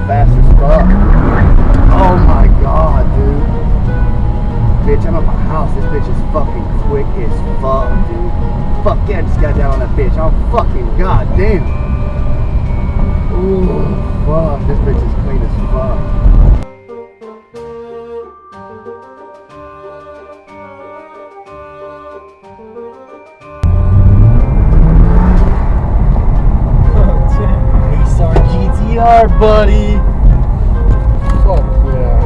Fast as fuck. Oh my god, dude. Bitch, I'm at my house. This bitch is fucking quick as fuck, dude. Fuck yeah, I just got down on that bitch. Oh fucking goddamn. Ooh, fuck. This bitch is clean as fuck. Nissan GT-R, buddy. Fuck yeah.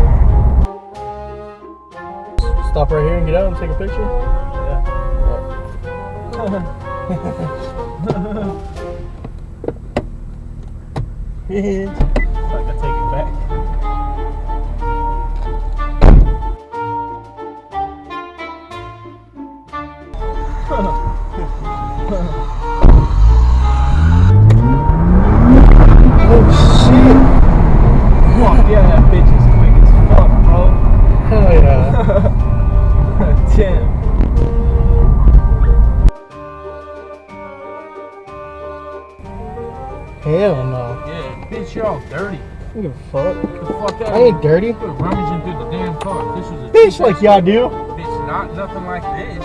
Stop right here and get out and take a picture? Yeah. I can take it back. Oh shit! Fuck yeah, that bitch is quick as fuck, bro. Hell yeah. 10. Hell no. Yeah, bitch, you're all dirty. Who the fuck? Get the fuck out I ain't dirty. You were rummaging through the damn car. This was a Bitch like y'all do. Bitch, not nothing like this.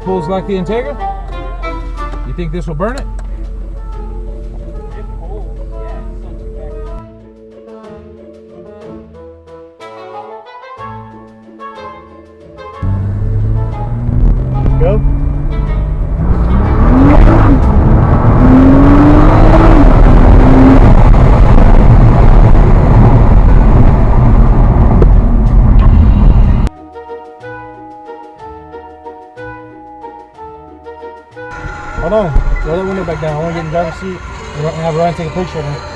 Pulls like the Integra? You think this will burn it? Go. Hold on. Roll that window back down. I want to get in the driver's seat and have Ryan take a picture of him.